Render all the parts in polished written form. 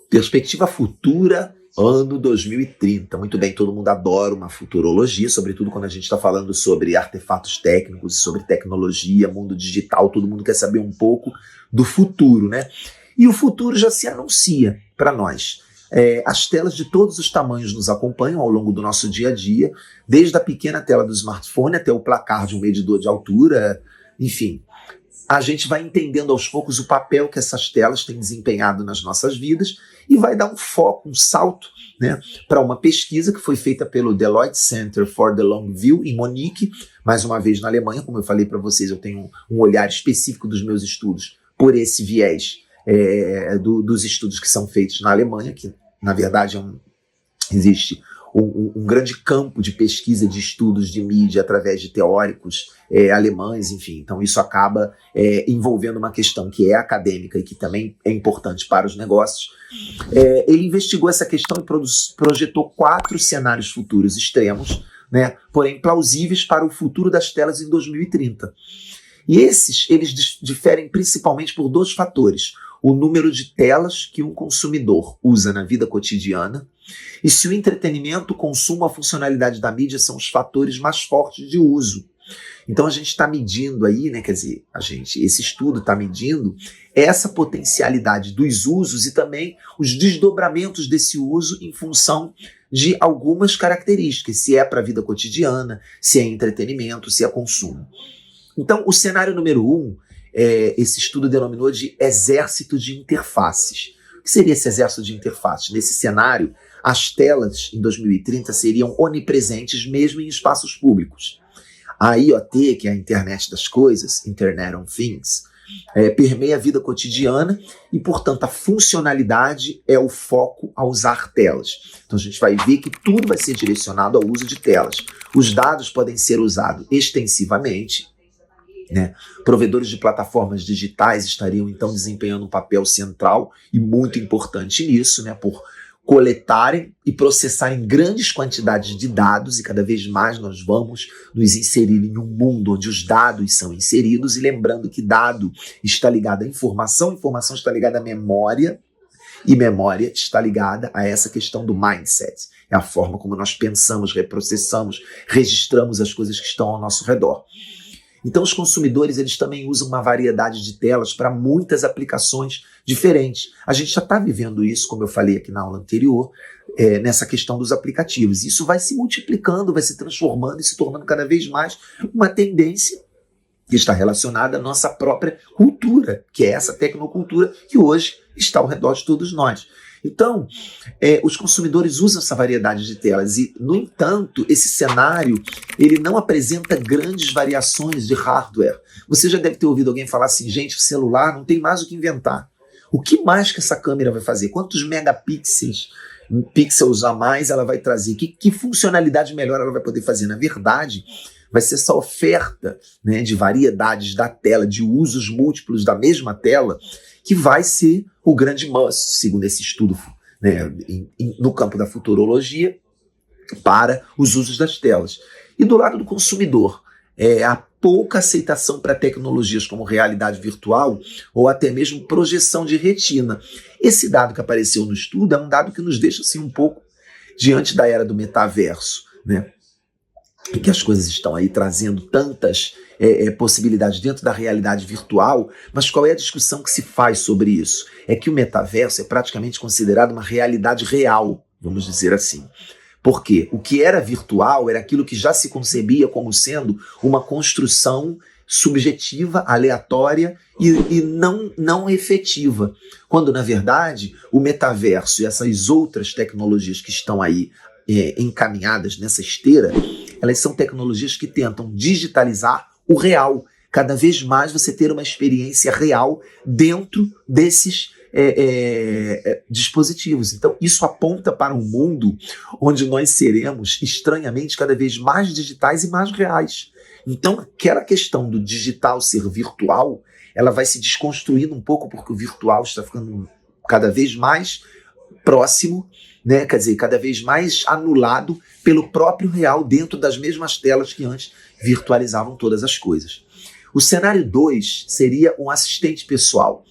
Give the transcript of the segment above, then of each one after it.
Perspectiva futura, ano 2030. Muito bem, todo mundo adora uma futurologia, sobretudo quando a gente está falando sobre artefatos técnicos, sobre tecnologia, mundo digital, todo mundo quer saber um pouco do futuro, né? E o futuro já se anuncia para nós. As telas de todos os tamanhos nos acompanham ao longo do nosso dia a dia, desde a pequena tela do smartphone até o placar de um medidor de altura, enfim. A gente vai entendendo aos poucos o papel que essas telas têm desempenhado nas nossas vidas e vai dar um foco, um salto, né, para uma pesquisa que foi feita pelo Deloitte Center for the Long View em Munique, mais uma vez na Alemanha. Como eu falei para vocês, eu tenho um olhar específico dos meus estudos por esse viés dos estudos que são feitos na Alemanha, que na verdade existe um grande campo de pesquisa de estudos de mídia através de teóricos alemães, enfim. Então isso acaba envolvendo uma questão que é acadêmica e que também é importante para os negócios. Ele investigou essa questão e projetou 4 cenários futuros extremos, né, porém plausíveis para o futuro das telas em 2030. E eles diferem principalmente por 2 fatores: o número de telas que um consumidor usa na vida cotidiana e se o entretenimento, o consumo, a funcionalidade da mídia são os fatores mais fortes de uso. Então a gente está medindo aí, né, quer dizer, esse estudo está medindo essa potencialidade dos usos e também os desdobramentos desse uso em função de algumas características, se é para a vida cotidiana, se é entretenimento, se é consumo. Então o cenário número 1, esse estudo denominou de exército de interfaces. O que seria esse exército de interfaces? Nesse cenário, as telas em 2030 seriam onipresentes mesmo em espaços públicos. A IoT, que é a Internet das Coisas, Internet of Things, permeia a vida cotidiana e, portanto, a funcionalidade é o foco a usar telas. Então a gente vai ver que tudo vai ser direcionado ao uso de telas. Os dados podem ser usados extensivamente, né? Provedores de plataformas digitais estariam então desempenhando um papel central e muito importante nisso, né? Por coletarem e processarem grandes quantidades de dados, e cada vez mais nós vamos nos inserir em um mundo onde os dados são inseridos, e lembrando que dado está ligado à informação, informação está ligada à memória, e memória está ligada a essa questão do mindset. É a forma como nós pensamos, reprocessamos, registramos as coisas que estão ao nosso redor. Então os consumidores, eles também usam uma variedade de telas para muitas aplicações diferentes. A gente já está vivendo isso, como eu falei aqui na aula anterior, nessa questão dos aplicativos. Isso vai se multiplicando, vai se transformando e se tornando cada vez mais uma tendência que está relacionada à nossa própria cultura, que é essa tecnocultura que hoje está ao redor de todos nós. Então, os consumidores usam essa variedade de telas e, no entanto, esse cenário ele não apresenta grandes variações de hardware. Você já deve ter ouvido alguém falar assim: gente, o celular não tem mais o que inventar. O que mais que essa câmera vai fazer? Quantos megapixels a mais ela vai trazer? Que funcionalidade melhor ela vai poder fazer? Na verdade, vai ser essa oferta, né, de variedades da tela, de usos múltiplos da mesma tela, que vai ser o grande must, segundo esse estudo, né, no campo da futurologia, para os usos das telas. E do lado do consumidor, a pouca aceitação para tecnologias como realidade virtual ou até mesmo projeção de retina. Esse dado que apareceu no estudo é um dado que nos deixa assim, um pouco diante da era do metaverso, né? E que as coisas estão aí trazendo tantas possibilidades dentro da realidade virtual, mas qual é a discussão que se faz sobre isso? É que o metaverso é praticamente considerado uma realidade real, vamos dizer assim. Por quê? O que era virtual era aquilo que já se concebia como sendo uma construção subjetiva, aleatória e não efetiva. Quando, na verdade, o metaverso e essas outras tecnologias que estão aí encaminhadas nessa esteira, elas são tecnologias que tentam digitalizar o real. Cada vez mais você ter uma experiência real dentro desses dispositivos. Então, isso aponta para um mundo onde nós seremos, estranhamente, cada vez mais digitais e mais reais. Então, aquela questão do digital ser virtual, ela vai se desconstruindo um pouco, porque o virtual está ficando cada vez mais próximo, né? Quer dizer, cada vez mais anulado pelo próprio real dentro das mesmas telas que antes virtualizavam todas as coisas. O cenário 2 seria um assistente pessoal.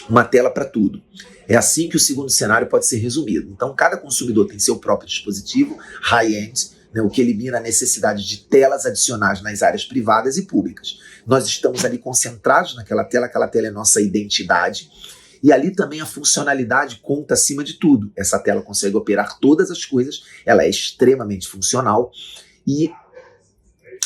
uma tela para tudo. É assim que o segundo cenário pode ser resumido. Então, cada consumidor tem seu próprio dispositivo, high-end, né, o que elimina a necessidade de telas adicionais nas áreas privadas e públicas. Nós estamos ali concentrados naquela tela, aquela tela é nossa identidade, e ali também a funcionalidade conta acima de tudo. Essa tela consegue operar todas as coisas, ela é extremamente funcional, e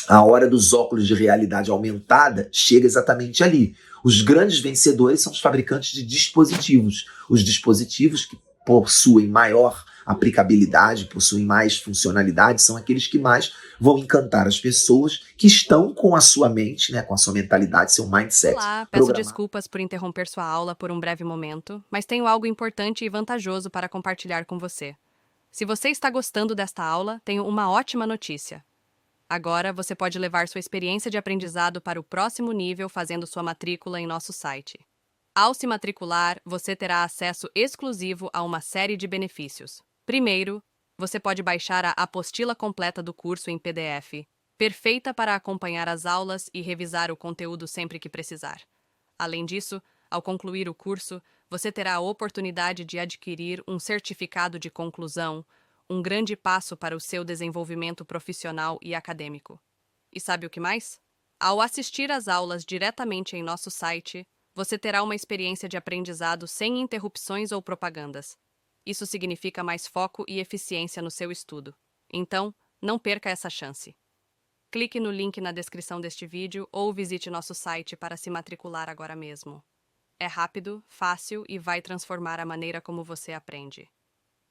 a hora dos óculos de realidade aumentada chega exatamente ali. Os grandes vencedores são os fabricantes de dispositivos. Os dispositivos que possuem maior aplicabilidade, possuem mais funcionalidade, são aqueles que mais vão encantar as pessoas que estão com a sua mente, né, com a sua mentalidade, seu mindset. Olá, peço desculpas por interromper sua aula por um breve momento, mas tenho algo importante e vantajoso para compartilhar com você. Se você está gostando desta aula, tenho uma ótima notícia. Agora você pode levar sua experiência de aprendizado para o próximo nível fazendo sua matrícula em nosso site. Ao se matricular, você terá acesso exclusivo a uma série de benefícios. Primeiro, você pode baixar a apostila completa do curso em PDF, perfeita para acompanhar as aulas e revisar o conteúdo sempre que precisar. Além disso, ao concluir o curso, você terá a oportunidade de adquirir um certificado de conclusão, um grande passo para o seu desenvolvimento profissional e acadêmico. E sabe o que mais? Ao assistir às aulas diretamente em nosso site, você terá uma experiência de aprendizado sem interrupções ou propagandas. Isso significa mais foco e eficiência no seu estudo. Então, não perca essa chance. Clique no link na descrição deste vídeo ou visite nosso site para se matricular agora mesmo. É rápido, fácil e vai transformar a maneira como você aprende.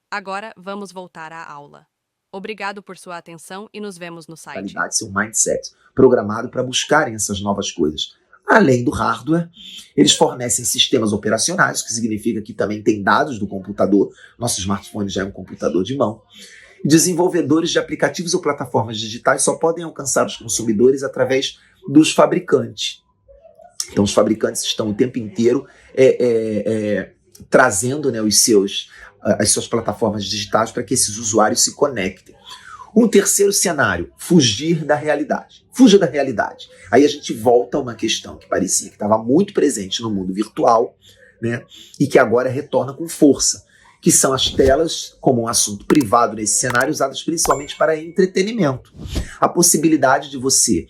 Agora, vamos voltar à aula. Obrigado por sua atenção e nos vemos no site. Seu mindset, programado para buscarem essas novas coisas. Além do hardware, eles fornecem sistemas operacionais, que significa que também tem dados do computador. Nosso smartphone já é um computador de mão. Desenvolvedores de aplicativos ou plataformas digitais só podem alcançar os consumidores através dos fabricantes. Então, os fabricantes estão o tempo inteiro trazendo, né, as suas plataformas digitais para que esses usuários se conectem. Um terceiro cenário, fugir da realidade. Fuja da realidade. Aí a gente volta a uma questão que parecia que estava muito presente no mundo virtual, né, e que agora retorna com força, que são as telas, como um assunto privado nesse cenário, usadas principalmente para entretenimento. A possibilidade de você,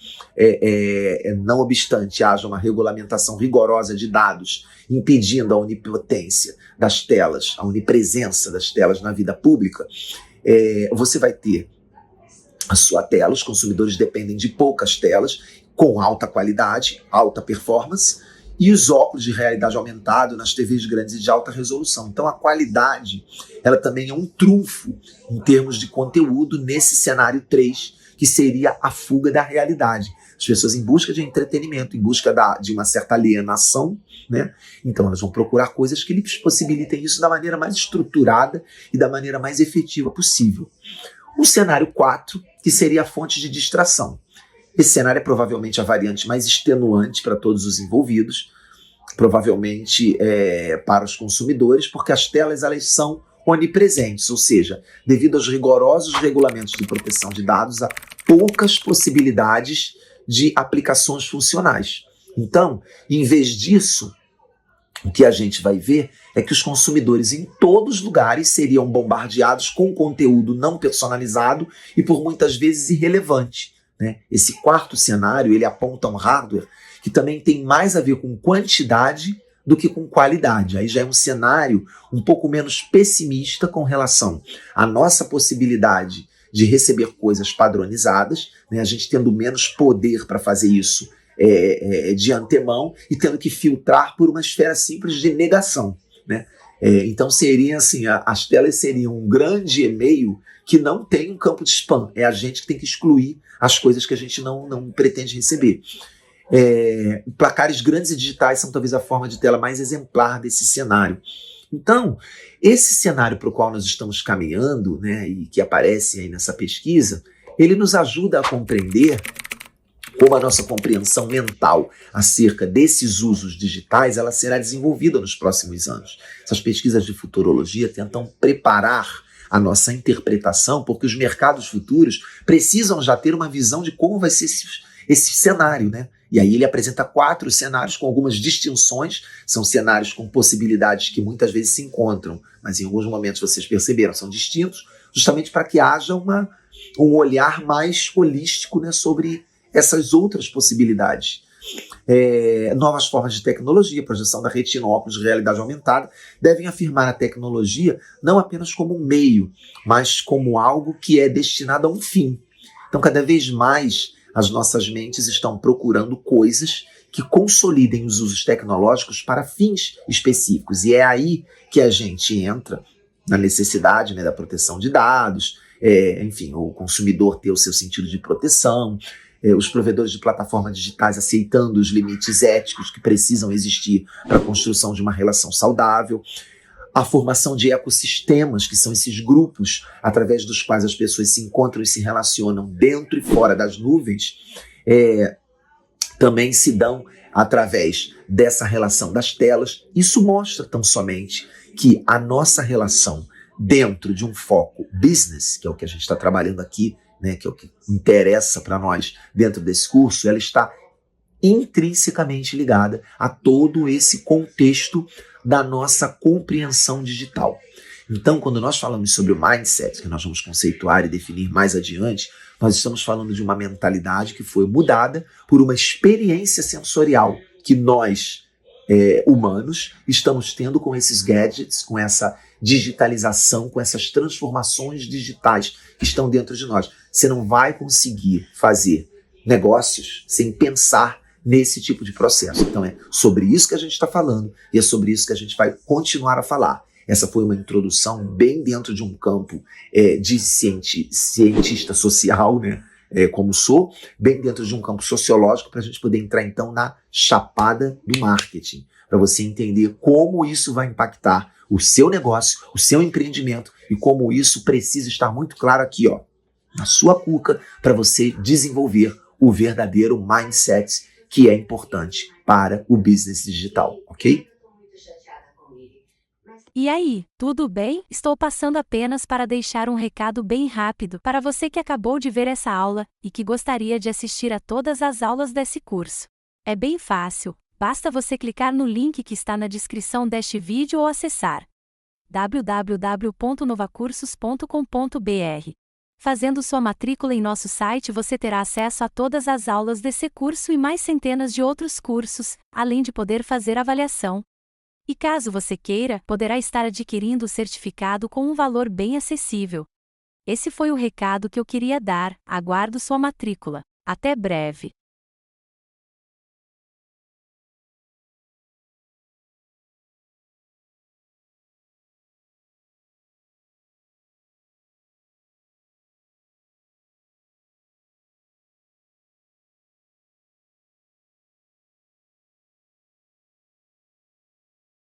não obstante haja uma regulamentação rigorosa de dados, impedindo a onipotência das telas, a onipresença das telas na vida pública, você vai ter a sua tela, os consumidores dependem de poucas telas, com alta qualidade, alta performance, e os óculos de realidade aumentada nas TVs grandes e de alta resolução. Então a qualidade, ela também é um trunfo em termos de conteúdo nesse cenário 3, que seria a fuga da realidade. As pessoas em busca de entretenimento, em busca de uma certa alienação, né? Então elas vão procurar coisas que lhes possibilitem isso da maneira mais estruturada e da maneira mais efetiva possível. O cenário 4, que seria a fonte de distração. Esse cenário é provavelmente a variante mais extenuante para todos os envolvidos, provavelmente para os consumidores, porque as telas elas são onipresentes, ou seja, devido aos rigorosos regulamentos de proteção de dados, há poucas possibilidades de aplicações funcionais. Então, em vez disso, o que a gente vai ver é que os consumidores em todos os lugares seriam bombardeados com conteúdo não personalizado e por muitas vezes irrelevante. Esse quarto cenário, ele aponta um hardware que também tem mais a ver com quantidade do que com qualidade. Aí já é um cenário um pouco menos pessimista com relação à nossa possibilidade de receber coisas padronizadas, né? A gente tendo menos poder para fazer isso de antemão e tendo que filtrar por uma esfera simples de negação, né? Então seria assim, as telas seriam um grande e-mail que não tem um campo de spam. É a gente que tem que excluir as coisas que a gente não pretende receber. Placares grandes e digitais são talvez a forma de tela mais exemplar desse cenário. Então, esse cenário para o qual nós estamos caminhando, né, e que aparece aí nessa pesquisa, ele nos ajuda a compreender como a nossa compreensão mental acerca desses usos digitais ela será desenvolvida nos próximos anos. Essas pesquisas de futurologia tentam preparar a nossa interpretação, porque os mercados futuros precisam já ter uma visão de como vai ser esse cenário, né? E aí ele apresenta 4 cenários com algumas distinções, são cenários com possibilidades que muitas vezes se encontram, mas em alguns momentos vocês perceberam, são distintos, justamente para que haja um olhar mais holístico, né, sobre essas outras possibilidades. Novas formas de tecnologia, projeção da retina, óculos de realidade aumentada, devem afirmar a tecnologia não apenas como um meio, mas como algo que é destinado a um fim. Então, cada vez mais, as nossas mentes estão procurando coisas que consolidem os usos tecnológicos para fins específicos. E é aí que a gente entra na necessidade, né, da proteção de dados, enfim, o consumidor ter o seu sentido de proteção, os provedores de plataformas digitais aceitando os limites éticos que precisam existir para a construção de uma relação saudável, a formação de ecossistemas, que são esses grupos através dos quais as pessoas se encontram e se relacionam dentro e fora das nuvens, também se dão através dessa relação das telas. Isso mostra tão somente que a nossa relação dentro de um foco business, que é o que a gente está trabalhando aqui, né, que é o que interessa para nós dentro desse curso, ela está intrinsecamente ligada a todo esse contexto da nossa compreensão digital. Então, quando nós falamos sobre o mindset, que nós vamos conceituar e definir mais adiante, nós estamos falando de uma mentalidade que foi mudada por uma experiência sensorial que nós, humanos, estamos tendo com esses gadgets, com essa digitalização, com essas transformações digitais que estão dentro de nós. Você não vai conseguir fazer negócios sem pensar nesse tipo de processo. Então é sobre isso que a gente está falando e é sobre isso que a gente vai continuar a falar. Essa foi uma introdução bem dentro de um campo de cientista social, né? Como sou, bem dentro de um campo sociológico, para a gente poder entrar então na chapada do marketing, para você entender como isso vai impactar o seu negócio, o seu empreendimento e como isso precisa estar muito claro aqui, ó, na sua cuca, para você desenvolver o verdadeiro mindset que é importante para o business digital, ok? E aí, tudo bem? Estou passando apenas para deixar um recado bem rápido para você que acabou de ver essa aula e que gostaria de assistir a todas as aulas desse curso. É bem fácil, basta você clicar no link que está na descrição deste vídeo ou acessar www.novacursos.com.br. Fazendo sua matrícula em nosso site, você terá acesso a todas as aulas desse curso e mais centenas de outros cursos, além de poder fazer avaliação. E caso você queira, poderá estar adquirindo o certificado com um valor bem acessível. Esse foi o recado que eu queria dar, aguardo sua matrícula. Até breve!